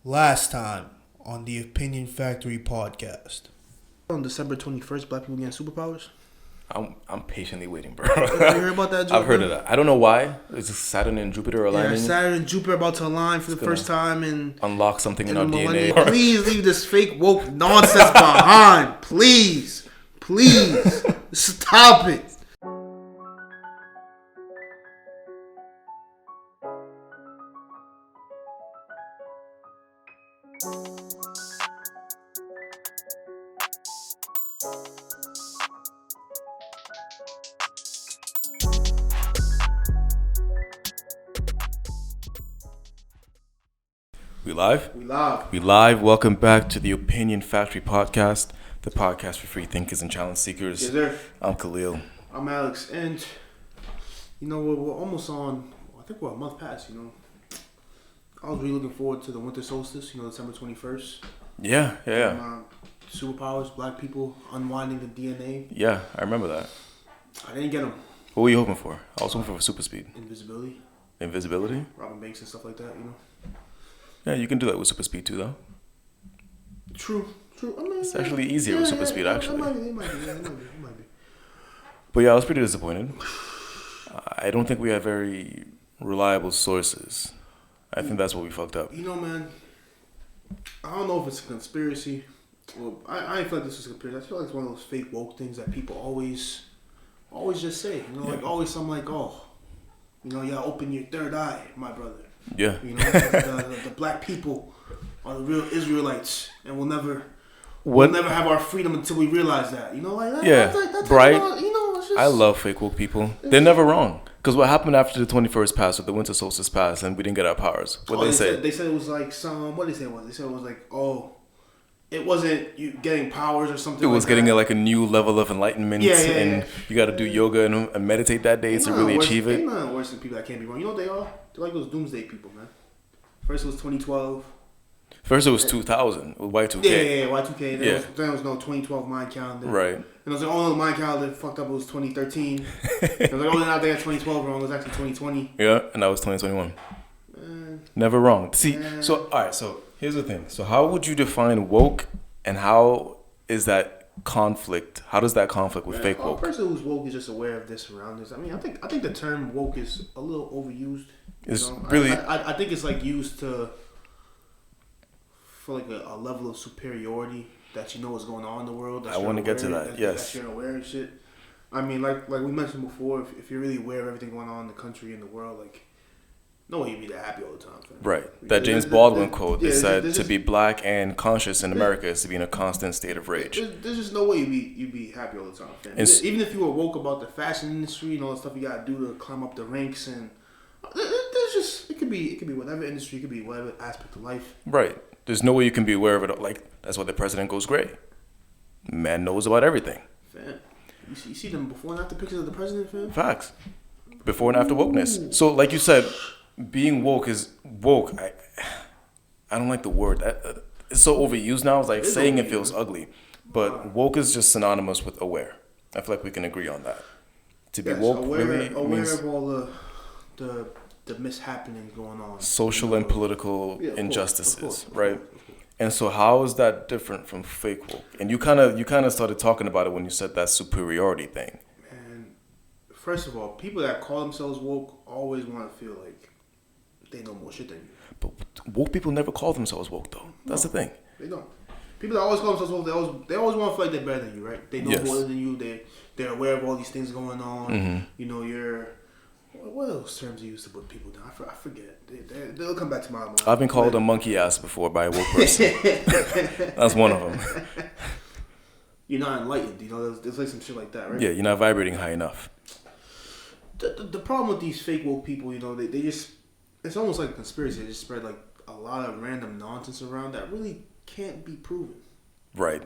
Last time on the Opinion Factory podcast. On December 21st, black people getting superpowers. I'm patiently waiting, bro. You heard about that joke? I've heard of that. I don't know why. It's just Saturn and Jupiter aligning. Yeah, Saturn and Jupiter about to align for the first time and unlock something in our DNA. Please leave this fake woke nonsense behind. Please. Stop it. We live? We live. Welcome back to the Opinion Factory podcast, the podcast for free thinkers and challenge seekers. Yes, sir. I'm Khelil. I'm Alex, and we're almost on. I think we're a month past. I was really looking forward to the winter solstice. December 21st. Yeah. Superpowers, black people unwinding the DNA. Yeah, I remember that. I didn't get them. What were you hoping for? I was hoping for super speed. Invisibility. Robbing banks and stuff like that. Yeah, you can do that with super speed too, though. True. I mean, it's actually easier with super speed, actually. It might be. But yeah, I was pretty disappointed. I don't think we have very reliable sources. I think that's what we fucked up. Man, I don't know if it's a conspiracy. Well, I feel like this is a conspiracy. I feel like it's one of those fake woke things that people always just say. Like always something like, open your third eye, my brother. Yeah. The black people are the real Israelites, and we'll never have our freedom until we realize that. Like that. Yeah. That's right. It's just, I love fake woke people. They're never wrong. Because what happened after the 21st passed, or the winter solstice passed, and we didn't get our powers? What they say? They said it was like what did they say it was? They said it was like, it wasn't you getting powers or something. It was like getting that. Like a new level of enlightenment, and you got to do yoga and meditate that day to really achieve it. They're not worse than people that can't be wrong. You know what they are? They're like those doomsday people, man. First it was 2012. First it was 2000 with Y2K. Yeah, Y2K. Then was no 2012 mind calendar. Right. And it was like, the mind calendar fucked up. It was 2013. It was like, they're not there 2012 wrong. It was actually 2020. Yeah, and that was 2021. Never wrong. See, so here's the thing. So how would you define woke, and how is that conflict? How does that conflict with fake woke? A person who's woke is just aware of their surroundings. I mean, I think the term woke is a little overused. Really. I think it's like used for like a level of superiority that what's going on in the world. I want to get to that. Yes. That you're aware of shit. I mean, like we mentioned before, if you're really aware of everything going on in the country and the world, like, no way you'd be that happy all the time. Fam. Right. That James Baldwin quote that said, to be black and conscious in America is to be in a constant state of rage. There's just no way you'd be happy all the time, fam. Even if you were woke about the fashion industry and all the stuff you gotta do to climb up the ranks, and there's just it could be whatever industry, it could be whatever aspect of life. Right. There's no way you can be aware of it. Like, that's why the president goes gray. Man knows about everything. Fam. You see them before and after pictures of the president, fam? Facts. Before and after wokeness. So, like you said, being woke is woke. I don't like the word. It's so overused now. It's like saying it feels ugly. But woke is just synonymous with aware. I feel like we can agree on that. To be woke aware means of all the mishappenings going on. Social and political injustices, of course. right? And so how is that different from fake woke? And you kind of started talking about it when you said that superiority thing. Man, first of all, people that call themselves woke always want to feel like they know more shit than you. But woke people never call themselves woke, though. That's the thing. They don't. People that always call themselves woke, they always want to feel like they're better than you, right? They know more than you. They're aware of all these things going on. Mm-hmm. You're... What else terms you use to put people down? I forget. They'll come back to my mind. I've been called a monkey ass before by a woke person. That's one of them. You're not enlightened. There's like some shit like that, right? Yeah, you're not vibrating high enough. The problem with these fake woke people, they just... It's almost like a conspiracy. They just spread like a lot of random nonsense around that really can't be proven. Right.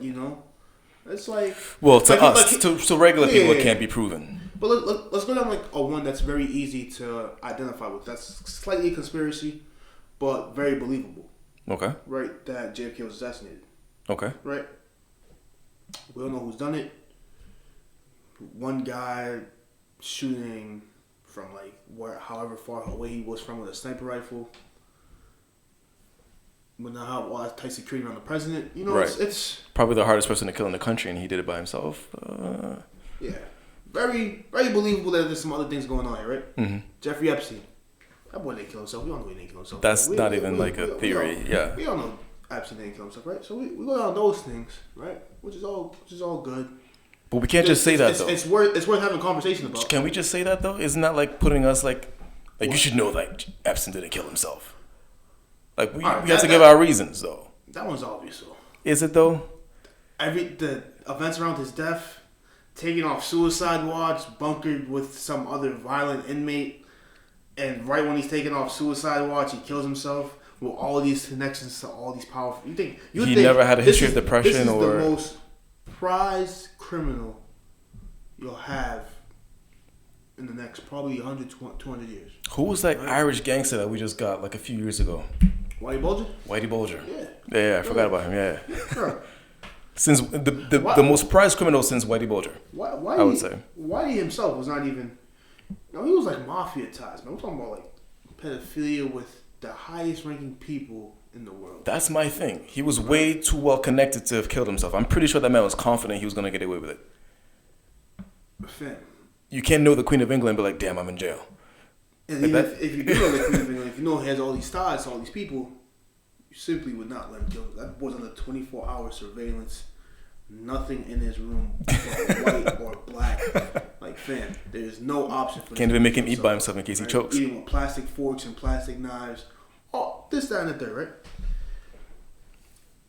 It's like... Well, to regular people, it can't be proven. But let's go down like one that's very easy to identify with. That's slightly a conspiracy, but very believable. Okay. Right? That JFK was assassinated. Okay. Right? We don't know who's done it. One guy shooting from like however far away he was from with a sniper rifle. When I have all that tight security around the president, you know, Right. it's Probably the hardest person to kill in the country, and he did it by himself. yeah, very very believable that there's some other things going on here, right? Mm-hmm. Jeffrey Epstein, that boy didn't kill himself. We all know he didn't kill himself. That's not even like a theory. Yeah. We all know Epstein didn't kill himself, right? So we go down those things, right? Which is all good. But we can't just say that, though. It's worth having a conversation about. Can we just say that, though? Isn't that like putting us like you should know like Epstein didn't kill himself? Like we have to give our reasons, though. That one's obvious, though. Is it though? The events around his death, taking off suicide watch, bunkered with some other violent inmate, and right when he's taking off suicide watch, he kills himself with all of these connections to all these powerful. You think never had a history of depression, this is or the most prized criminal you'll have in the next probably 100, 200 years. Who was that Irish gangster that we just got like a few years ago? Whitey Bulger? Whitey Bulger. Yeah. Yeah, I forgot about him. Yeah. Sure. Since the most prized criminal since Whitey Bulger. Whitey, I would say. Whitey himself was not even. No, he was like mafia ties, man. We're talking about like pedophilia with the highest ranking people in the world. That's my thing. He was way too well connected to have killed himself. I'm pretty sure that man was confident he was gonna get away with it. Fam. You can't know the Queen of England and be like, damn, I'm in jail. And Like even that? if you do know the Queen of England, if you know he has all these ties to all these people, you simply would not let him kill him. That boy's under 24-hour surveillance. Nothing in his room but white or black. Like, fam, there's no option for Can't even make him eat by himself in case he chokes. Eating with plastic forks and plastic knives. Oh, this, that, and the third, right?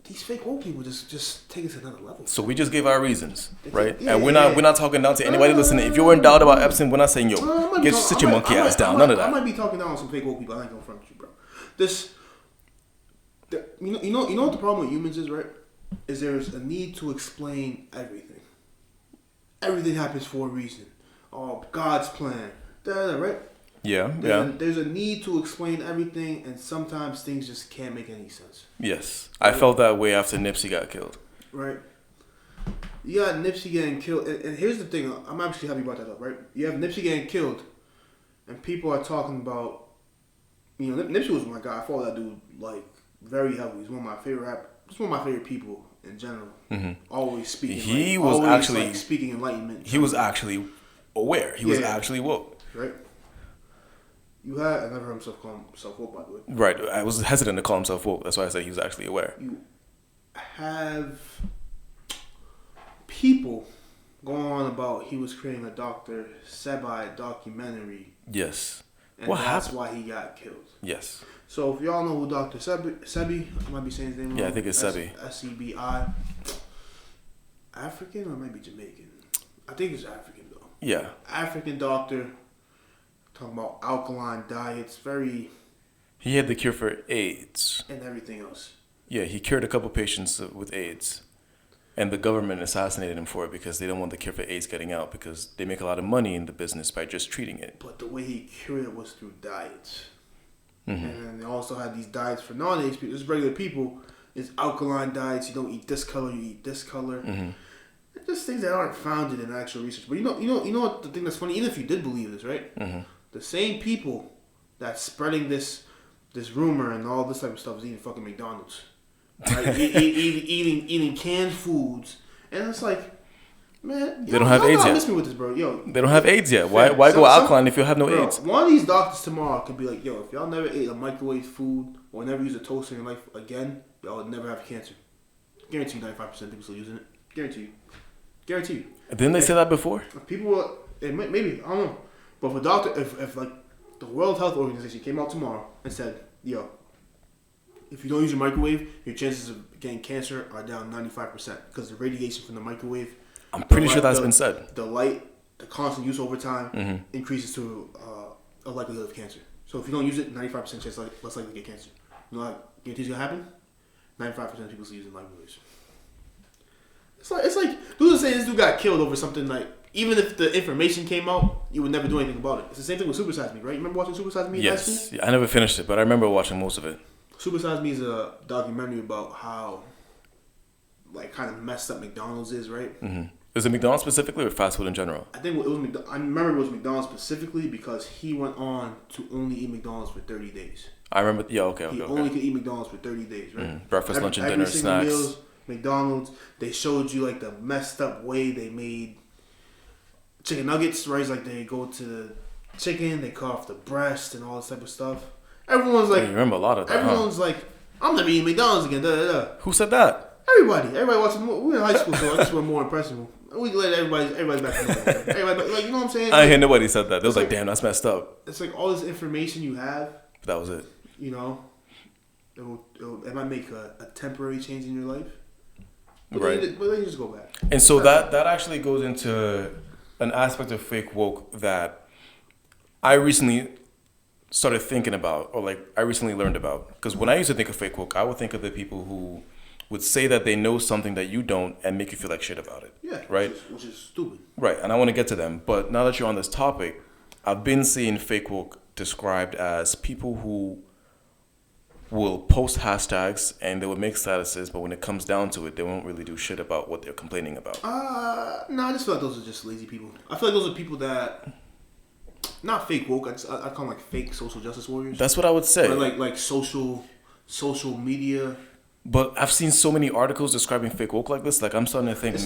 These fake old people just take it to another level. So we just gave our reasons, right? Yeah, and we're not talking down to anybody listening. If you're in doubt about Epstein, we're not saying sit your monkey ass down. None of that. I might be talking down on some fake old people. I ain't gonna front with you, bro. You know what the problem with humans is, right? Is there's a need to explain everything. Everything happens for a reason. Oh, God's plan. Right? Yeah. There's a need to explain everything, and sometimes things just can't make any sense. Yes. I felt that way after Nipsey got killed. Right. You got Nipsey getting killed, and here's the thing. I'm actually happy about that, up, right? You have Nipsey getting killed, and people are talking about, Nipsey was my guy. I follow that dude like very heavily. He's one of my favorite people in general. Mm-hmm. Always speaking. Speaking enlightenment. He was actually aware. He was actually woke. Right. I never heard himself call himself woke, by the way. Right. I was hesitant to call himself woke. That's why I said he was actually aware. You have people going on about he was creating a Dr. Sebi documentary. Yes. And that's why he got killed. Yes. So if y'all know who Dr. Sebi, I might be saying his name wrong. Yeah, I think it's Sebi. S-E-B-I. African or maybe Jamaican? I think it's African though. Yeah. African doctor. Talking about alkaline diets, He had the cure for AIDS. And everything else. Yeah, he cured a couple patients with AIDS. And the government assassinated him for it because they don't want the cure for AIDS getting out because they make a lot of money in the business by just treating it. But the way he cured it was through diets. Mm-hmm. And then they also had these diets for non-AIDS people. Just regular people. It's alkaline diets. You don't eat this color, you eat this color. Mm-hmm. Just things that aren't founded in actual research. But you know what the thing that's funny? Even if you did believe this, right? Mm-hmm. The same people that's spreading this rumor and all this type of stuff is eating fucking McDonald's, right? eating canned foods, and it's like, man, they don't have AIDS yet. Miss me with this, bro. Yo, they don't have AIDS yet. Why go alkaline if you have no AIDS? One of these doctors tomorrow could be like, yo, if y'all never ate a microwave food or never use a toaster in your life again, y'all would never have cancer. Guarantee you, 95% of people still using it. Guarantee you. Didn't they say that before? People, maybe I don't know. But if a doctor, if like the World Health Organization came out tomorrow and said, yo, if you don't use your microwave, your chances of getting cancer are down 95% because the radiation from the microwave. I'm pretty sure that's been said. The light, the constant use over time increases to a likelihood of cancer. So if you don't use it, 95% chance less likely to get cancer. You know what guarantees gonna happen? 95% of people still using microwaves. It's like dudes are saying this dude got killed over something like. Even if the information came out, you would never do anything about it. It's the same thing with Super Size Me, right? You remember watching Super Size Me? Yes. Yeah, I never finished it, but I remember watching most of it. Super Size Me is a documentary about how, kind of messed up McDonald's is, right? Mm-hmm. Is it McDonald's specifically or fast food in general? I think I remember it was McDonald's specifically because he went on to only eat McDonald's for 30 days. I remember. Yeah, okay. He only could eat McDonald's for 30 days, right? Breakfast, lunch, and dinner, snacks. Meals, McDonald's. They showed you like the messed up way they made chicken nuggets, right? It's like they go to the chicken, they cut off the breast and all this type of stuff. Everyone's like, you remember a lot of that. Everyone's like, I'm never eating McDonald's again. Da, da, da. Who said that? Everybody watching. We were in high school, so I guess we're more impressionable. We let everybody back. Everybody, like, you know what I'm saying? I didn't hear nobody said that. They was like, damn, that's messed up. It's like all this information you have. But that was it. You know, it might make a temporary change in your life. But right. But then you just go back. And so that actually goes into an aspect of fake woke that I recently started thinking about, or like I recently learned about. Because when I used to think of fake woke, I would think of the people who would say that they know something that you don't and make you feel like shit about it. Yeah. Right? Which is stupid. Right. And I want to get to them. But now that you're on this topic, I've been seeing fake woke described as people who will post hashtags and they will make statuses, but when it comes down to it, they won't really do shit about what they're complaining about. No, I just feel like those are just lazy people. I feel like those are people that, not fake woke, I call them like fake social justice warriors. That's what I would say. Or like social media. But I've seen so many articles describing fake woke like this. Like I'm starting to think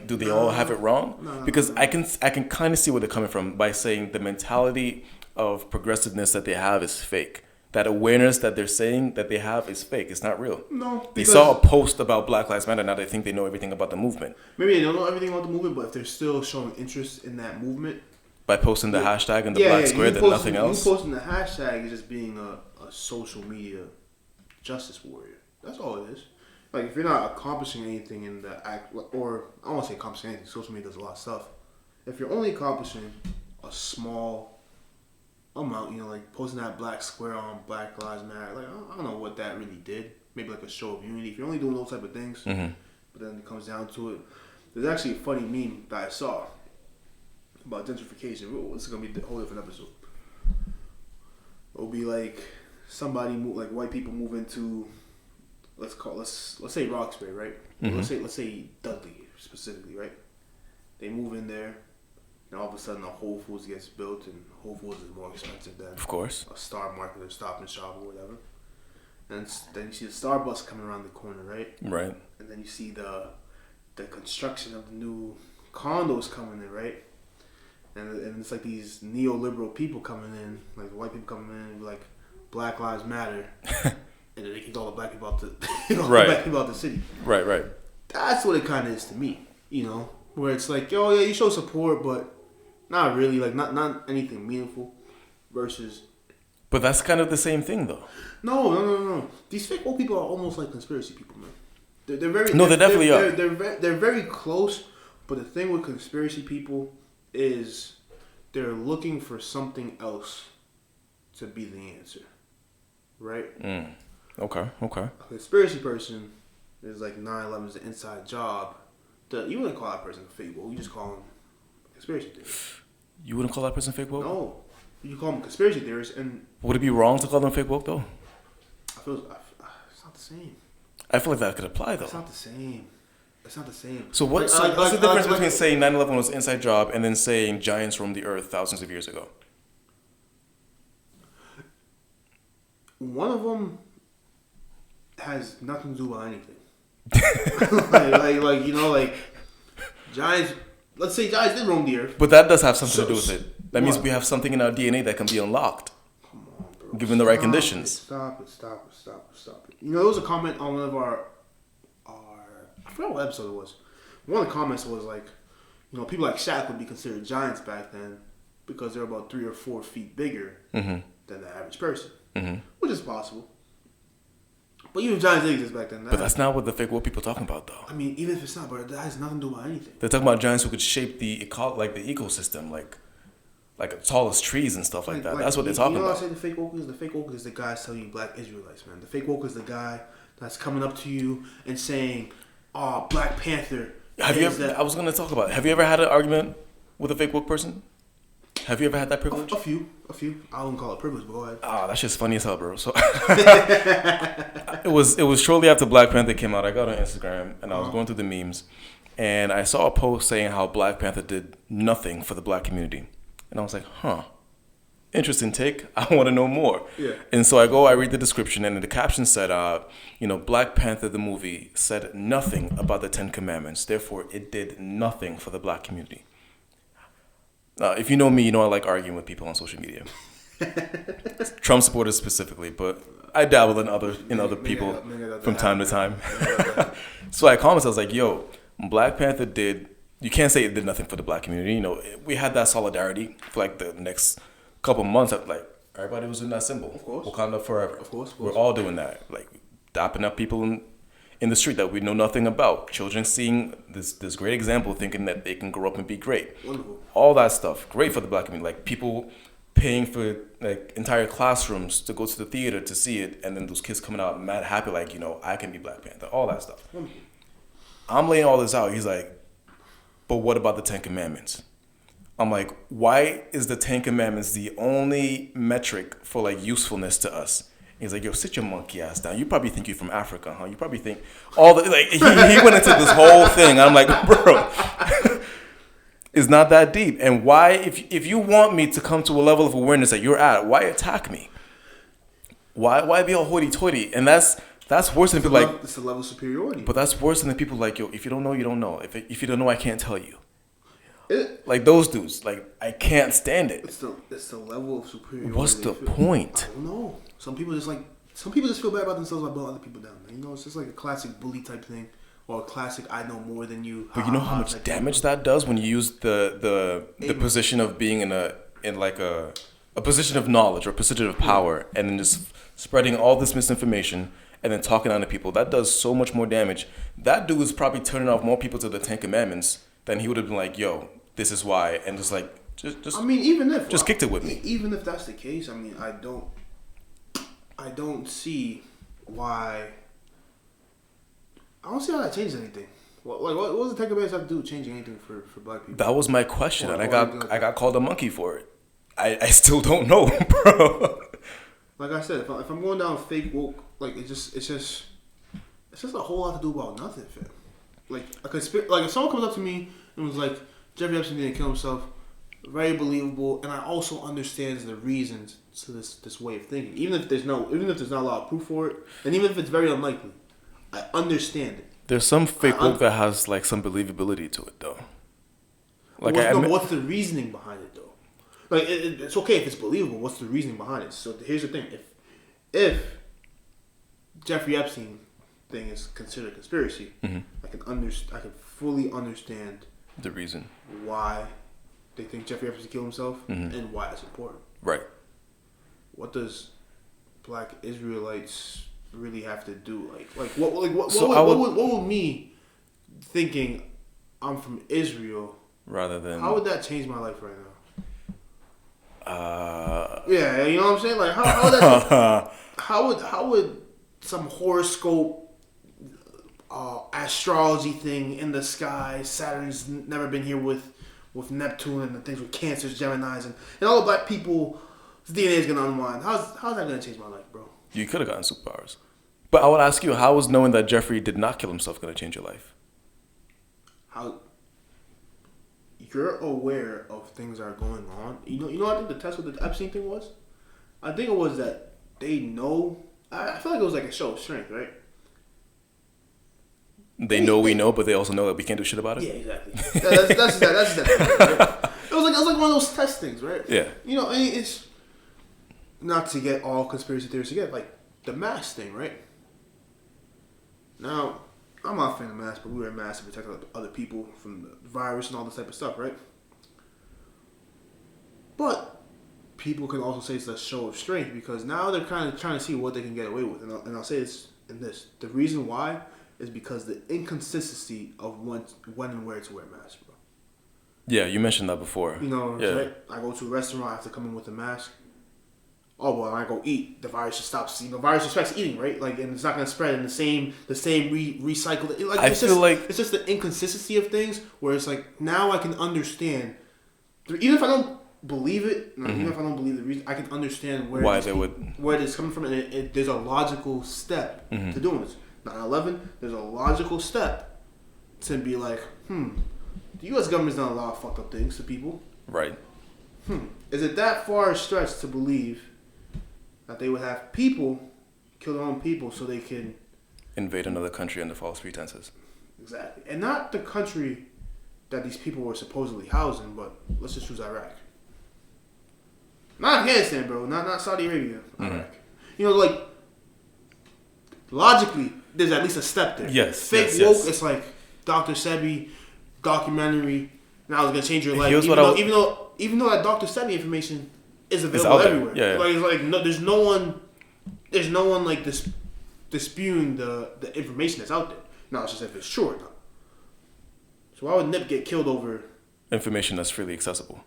do they all have it wrong? No. Because I can kind of see where they're coming from by saying the mentality of progressiveness that they have is fake. That awareness that they're saying that they have is fake. It's not real. No. They saw a post about Black Lives Matter. Now they think they know everything about the movement. Maybe they don't know everything about the movement, but if they're still showing interest in that movement. By posting the hashtag and the black square, then nothing else. You posting the hashtag is just being a social media justice warrior. That's all it is. Like, if you're not accomplishing anything in the act, or I don't want to say accomplishing anything, social media does a lot of stuff. If you're only accomplishing a small amount, like posting that black square on Black Lives Matter, like, I don't know what that really did. Maybe like a show of unity. If you're only doing those type of things, but then it comes down to it. There's actually a funny meme that I saw about gentrification. This is going to be a whole different episode. It'll be like somebody like white people move into, let's say Roxbury, right? Let's say Dudley specifically, right? They move in there, and all of a sudden a Whole Foods gets built, and Whole Foods is more expensive than, of course, a Star Market or Stop and Shop or whatever. And then you see the Starbucks coming around the corner, right? Right. And then you see the construction of the new condos coming in, right? And it's like these neoliberal people coming in, like the white people coming in and be like, Black Lives Matter. And then they kick all the black people out the city. Right. That's what it kind of is to me, where it's like, oh yeah, you show support, but not really, like not anything meaningful versus. But that's kind of the same thing, though. No. These fake old people are almost like conspiracy people, man. They're very. No, they definitely are. They're very close, but the thing with conspiracy people is they're looking for something else to be the answer, right? Okay. A conspiracy person is like 9/11 is an inside job. You wouldn't call that person fake woke. You just call them conspiracy theorist. You wouldn't call that person fake woke? No, you call them conspiracy theorists. And would it be wrong to call them fake woke though? I feel it's not the same. I feel like that could apply though. It's not the same. So what's the difference between saying 9/11 was an inside job and then saying giants roamed the earth thousands of years ago? One of them has nothing to do with anything. like giants. Let's say giants did roam the earth. But that does have something to do with it. That means we have something in our DNA that can be unlocked. Come on, bro. Given the right conditions. Stop it. There was a comment on one of our I forgot what episode it was. One of the comments was like, people like Shaq would be considered giants back then because they're about 3 or 4 feet bigger than the average person, which is possible. But even giants did exist back then. But that's not what the fake woke people are talking about, though. I mean, even if it's not, but that has nothing to do with anything. They're talking about giants who could shape the ecosystem, like the tallest trees and stuff like that. That's what they're talking about. You know what I say the fake woke is? The fake woke is the guy telling you black Israelites, man. The fake woke is the guy that's coming up to you and saying, "Oh, Black Panther." I was going to talk about it. Have you ever had an argument with a fake woke person? Have you ever had that privilege? A few. I wouldn't call it privilege, but go ahead. That's just funny as hell, bro. So it was shortly after Black Panther came out. I got on Instagram and I was going through the memes, and I saw a post saying how Black Panther did nothing for the black community, and I was like, interesting take. I want to know more. Yeah. And so I read the description, and the caption said, Black Panther, the movie, said nothing about the Ten Commandments. Therefore, it did nothing for the black community. If you know me, you know I like arguing with people on social media. Trump supporters specifically, but I dabble in other people from time to time. So I commented, I was like, yo, Black Panther you can't say it did nothing for the black community. You know, we had that solidarity for like the next couple months. Like everybody was in that symbol. Of course. Wakanda forever. Of course. We're all doing that. Like dapping up people in the street that we know nothing about. Children seeing this great example, thinking that they can grow up and be great. Wonderful. All that stuff, great for the black community. Like people paying for like entire classrooms to go to the theater to see it, and then those kids coming out mad happy, like, I can be Black Panther. All that stuff. Wonderful. I'm laying all this out. He's like, but what about the Ten Commandments? I'm like, why is the Ten Commandments the only metric for like usefulness to us? He's like, yo, sit your monkey ass down. You probably think you're from Africa, huh? You probably think all the like. He went into this whole thing. I'm like, bro, it's not that deep. And why, if you want me to come to a level of awareness that you're at, why attack me? Why be all hoity-toity? And that's worse than people like. It's a level of superiority. But that's worse than the people like, yo, if you don't know, you don't know. If you don't know, I can't tell you. Like those dudes, like I can't stand it. It's the level of superiority. What's the point? I don't know. Some people just feel bad about themselves by putting other people down. You know, it's just like a classic bully type thing, or a classic I know more than you. But you know how much damage that does when you use the position of being in a position of knowledge or a position of power, and then just spreading all this misinformation and then talking down to people. That does so much more damage. That dude is probably turning off more people to the Ten Commandments than he would have been like, yo, this is why, and just like just. I mean, even if just kicked it with me. Even if that's the case, I mean, I don't see why. I don't see how that changes anything. What does the Ten Commandments have to do with changing anything for black people? That was my question, and I got called a monkey for it. I still don't know, bro. Like I said, if I'm going down fake woke, like it's just a whole lot to do about nothing, fam. Like if someone comes up to me and was like, Jeffrey Epstein didn't kill himself, very believable, and I also understand the reasons to this way of thinking. Even if there's not a lot of proof for it, and even if it's very unlikely, I understand it. There's some fake woke that has like some believability to it, though. Like what's the reasoning behind it, though? Like it's okay if it's believable. What's the reasoning behind it? So here's the thing: if Jeffrey Epstein thing is considered a conspiracy, mm-hmm. I can fully understand the reason why they think Jeffrey Epstein killed himself, mm-hmm. and why it's important. Right. What does Black Israelites really have to do? Like what would me thinking I'm from Israel rather than how would that change my life right now? Yeah, you know what I'm saying? Like how would that how would some horoscope astrology thing in the sky, Saturn's never been here with Neptune and the things with Cancers, Geminis, and all the black people DNA is gonna unwind. How's that gonna change my life, bro? You could have gotten superpowers. But I would ask you, how is knowing that Jeffrey did not kill himself gonna change your life? How you're aware of things that are going on. You know I think the test with the Epstein thing was? I think it was that they know. I feel like it was like a show of strength, right? They know we know, but they also know that we can't do shit about it. Yeah, exactly. That's that. Right? It was like one of those test things, right? Yeah. You know, it's not to get all conspiracy theories together, like the mask thing, right? Now, I'm not a fan of masks, but we wear masks to protect other people from the virus and all this type of stuff, right? But people can also say it's a show of strength because now they're kind of trying to see what they can get away with. And I'll say this in this. The reason why is because the inconsistency of when and where to wear masks, bro. Yeah, you mentioned that before. You know, yeah. Right? I go to a restaurant, I have to come in with a mask. Oh, well, when I go eat, the virus just stops. You know, virus respects eating, right? Like, and it's not going to spread in the same recycled. Like, I feel like it's just the inconsistency of things where it's like now I can understand, even if I don't believe it, mm-hmm. even if I don't believe the reason, I can understand where why where it's coming from, and there's a logical step mm-hmm. to doing this. 9/11, there's a logical step to be like, the U.S. government's done a lot of fucked up things to people. Right. Is it that far a stretch to believe that they would have people kill their own people so they can invade another country under false pretenses? Exactly, and not the country that these people were supposedly housing, but let's just choose Iraq. Not Afghanistan, bro. Not Saudi Arabia. Iraq. You know, like logically, there's at least a step there. Yes. Fake woke. It's like Dr. Sebi documentary. Now it's gonna change your life. Even though that Dr. Sebi information is available everywhere. Yeah. Like it's like no, there's no one like disputing the information that's out there. No, it's just if it's true or not. So why would Nip get killed over information that's freely accessible?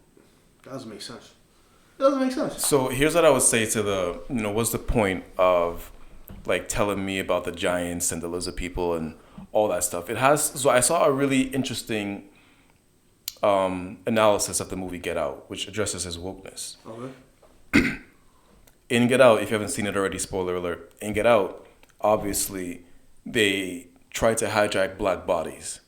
That doesn't make sense. It doesn't make sense. So here's what I would say to what's the point of like telling me about the giants and the lizard people and all that stuff? So I saw a really interesting analysis of the movie Get Out, which addresses his wokeness. Okay. In Get Out, if you haven't seen it already, spoiler alert, in Get Out, obviously they try to hijack black bodies,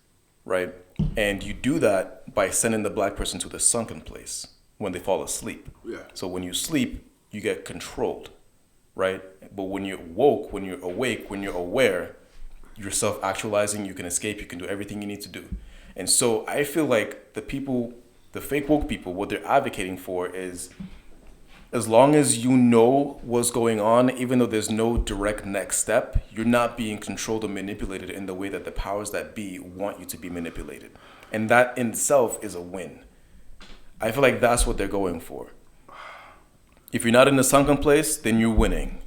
right? And you do that by sending the black person to the sunken place when they fall asleep. Yeah. So when you sleep, you get controlled, right? But when you're woke, when you're awake, when you're aware, you're self-actualizing, you can escape, you can do everything you need to do. And so I feel like the fake woke people, what they're advocating for is, as long as you know what's going on, even though there's no direct next step, you're not being controlled or manipulated in the way that the powers that be want you to be manipulated. And that in itself is a win. I feel like that's what they're going for. If you're not in the sunken place, then you're winning.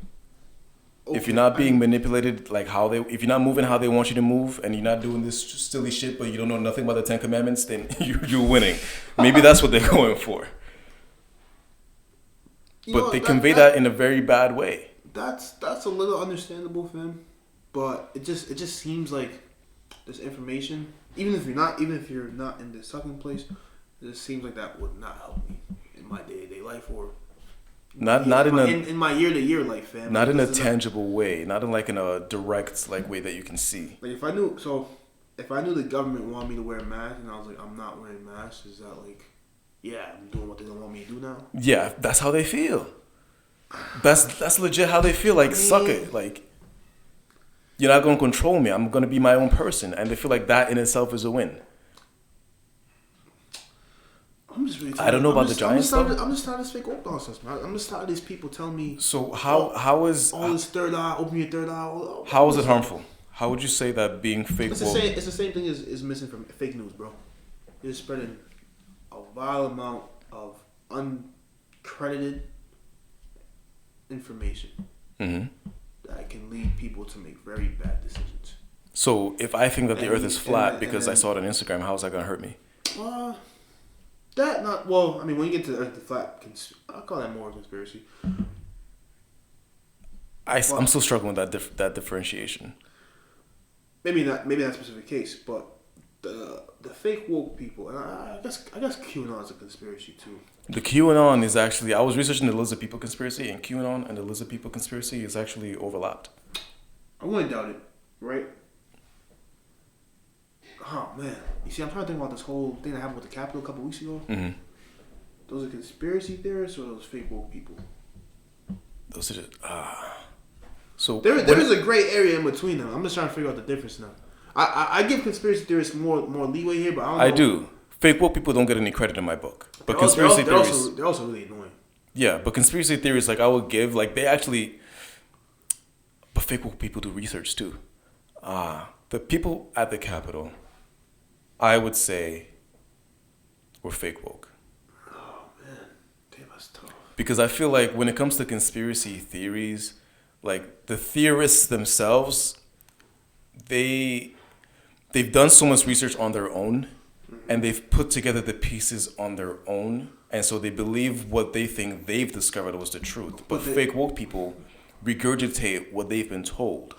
Okay. If you're not being manipulated if you're not moving how they want you to move, and you're not doing this silly shit, but you don't know nothing about the 10 Commandments, then you're winning. Maybe that's what they're going for. But they convey that in a very bad way. That's a little understandable, fam. But it just seems like this information, even if you're not in the sucking place, it just seems like that would not help me in my day-to-day life or in my year-to-year life, fam. Not in a tangible way, not in a direct way that you can see. Like if I knew the government wanted me to wear a mask and I was like, I'm not wearing a mask, is that like, yeah, I'm doing what they don't want me to do now? Yeah, that's how they feel. That's legit how they feel. Like, suck it. Like, you're not going to control me. I'm going to be my own person. And they feel like that in itself is a win. I'm just really I don't know about the Giants, I'm just tired of this fake woke nonsense, man. I'm just tired of these people telling me. So how is all this third eye, open your third eye. How is it harmful? How would you say that being fake woke? It's the same thing as misinformation, fake news, bro. You're spreading a vile amount of uncredited information that can lead people to make very bad decisions. So if I think that the Earth is flat because I saw it on Instagram, how is that gonna hurt me? When you get to the Earth is flat, I'll call that more a conspiracy. I'm still struggling with that differentiation. Maybe not that specific case, but the fake woke people, and I guess QAnon is a conspiracy too. The QAnon is actually, I was researching the lizard people conspiracy, and QAnon and the lizard people conspiracy is actually overlapped. I wouldn't doubt it, right? Oh man, you see, I'm trying to think about this whole thing that happened with the Capitol a couple weeks ago. Mm-hmm. Those are conspiracy theorists or those fake woke people? Those are just So there is a gray area in between them. I'm just trying to figure out the difference now. I give conspiracy theorists more leeway here, but I don't know. I do. Fake woke people don't get any credit in my book. But conspiracy theories... They're also really annoying. Yeah, but conspiracy theories, I would give, they actually... But fake woke people do research, too. The people at the Capitol, I would say, were fake woke. Oh, man. Damn, that's tough. Because I feel like when it comes to conspiracy theories, the theorists themselves... They've done so much research on their own, and they've put together the pieces on their own, and so they believe what they think they've discovered was the truth. But fake woke people regurgitate what they've been told.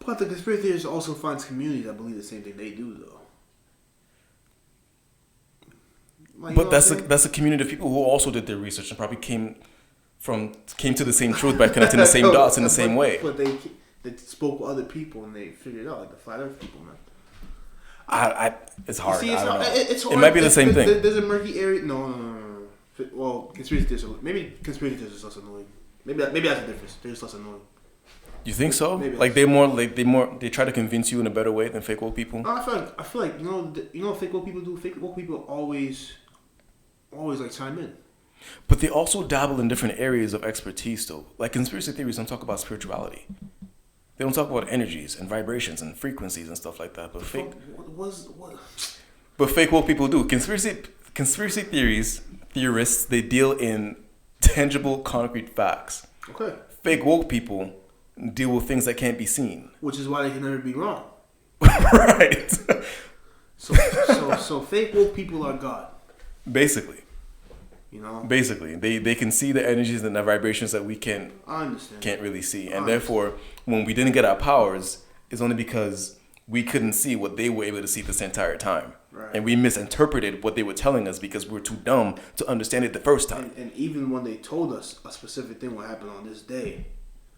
But the conspiracy theorists also finds community that believe the same thing they do, though. But that's a community of people who also did their research and probably came to the same truth by connecting the same dots in the same way. But they spoke with other people and they figured it out, like the flat earth people, man. It's hard. See, I don't know. It's hard. It might be the same thing. There's a murky area. No. Well, conspiracy theories. Maybe conspiracy theories is less annoying. Maybe that's the difference. They're just less annoying. You think so? Maybe Like they try to convince you in a better way than fake woke people. No, I feel like you know what fake woke people do. Fake woke people always like chime in. But they also dabble in different areas of expertise, though. Like conspiracy theories don't talk about spirituality. They don't talk about energies and vibrations and frequencies and stuff like that. But But fake woke people do. Conspiracy theorists, they deal in tangible, concrete facts. Okay. Fake woke people deal with things that can't be seen. Which is why they can never be wrong. Right. So fake woke people are God. Basically. You know? Basically. They can see the energies and the vibrations that we can't really see. And therefore, when we didn't get our powers, it's only because we couldn't see what they were able to see this entire time. Right. And we misinterpreted what they were telling us because we were too dumb to understand it the first time. And even when they told us a specific thing will happen on this day,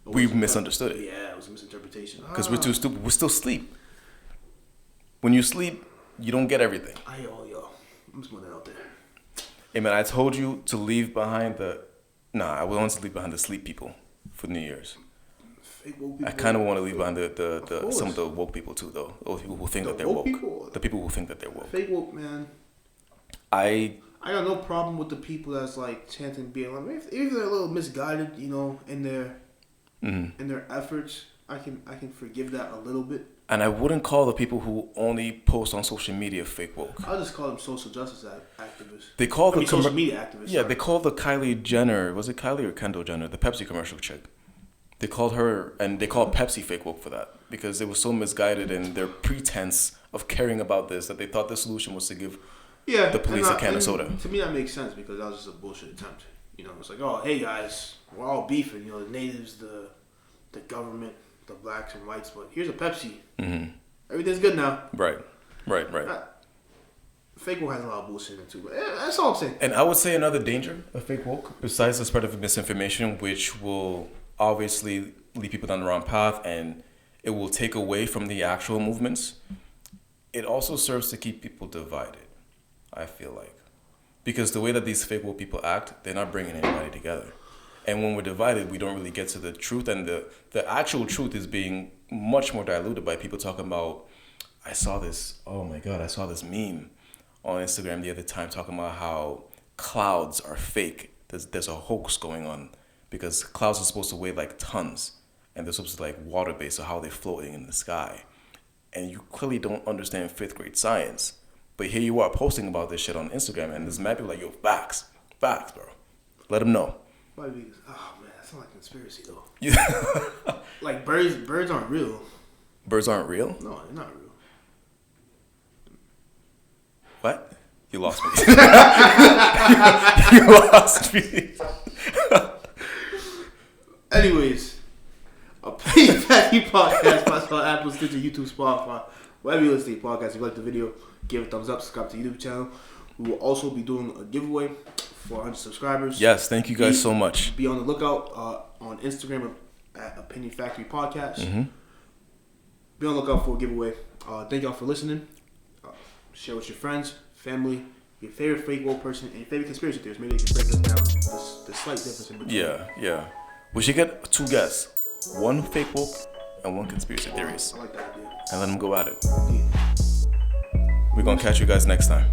we misunderstood it. Yeah, it was a misinterpretation. Because we're too stupid. We're still asleep. When you sleep, you don't get everything. Yo. I'm just putting that out there. Hey man, I told you to leave behind I want to leave behind the sleep people for New Year's. Fake woke people. I kind of want to leave behind the some of the woke people too, though. Those people who think that they're woke. The people who think that they're woke. Fake woke, man. I got no problem with the people that's like chanting BLM. If they're a little misguided, you know, in their efforts, I can forgive that a little bit. And I wouldn't call the people who only post on social media fake woke. I'll just call them social justice activists. They call social media activists. Yeah, sorry. They called the Kylie Jenner, was it Kylie or Kendall Jenner, the Pepsi commercial chick. They called her, and they called Pepsi fake woke for that because they were so misguided in their pretense of caring about this that they thought the solution was to give the police a can of soda. To me, that makes sense because that was just a bullshit attempt. You know, it's like, oh, hey guys, we're all beefing. You know, the natives, the government, the blacks and whites, but here's a Pepsi. Mm-hmm. Everything's good now. Right. Fake woke has a lot of bullshit in it too, but that's all I'm saying. And I would say another danger of fake woke, besides the spread of misinformation, which will obviously lead people down the wrong path and it will take away from the actual movements, it also serves to keep people divided, I feel like. Because the way that these fake woke people act, they're not bringing anybody together. And when we're divided, we don't really get to the truth. And the actual truth is being much more diluted by people talking about, I saw this meme on Instagram the other time talking about how clouds are fake. There's a hoax going on because clouds are supposed to weigh like tons. And they're supposed to like water-based, so how they're floating in the sky. And you clearly don't understand 5th grade science. But here you are posting about this shit on Instagram. And there's mad people like, yo, facts, bro. Let them know. Oh man, that sounds like conspiracy though. Like birds aren't real. Birds aren't real? No, they're not real. What? You lost me. You lost me. Anyways, a Opinion Factory Podcast, sponsored by Apple, Stitcher, YouTube, Spotify. Wherever you listen to the podcast, if you like the video, give it a thumbs up, subscribe to the YouTube channel. We will also be doing a giveaway for 100 subscribers. Yes, thank you guys so much. Be on the lookout on Instagram at Opinion Factory Podcast. Mm-hmm. Be on the lookout for a giveaway. Thank y'all for listening. Share with your friends, family, your favorite fake woke person, and your favorite conspiracy theorist. Maybe they can break us down the slight difference in between. Yeah. We should get 2 guests. 1 fake woke and 1 conspiracy theorist. I like that idea. And let them go at it. Yeah. We're going to catch you guys next time.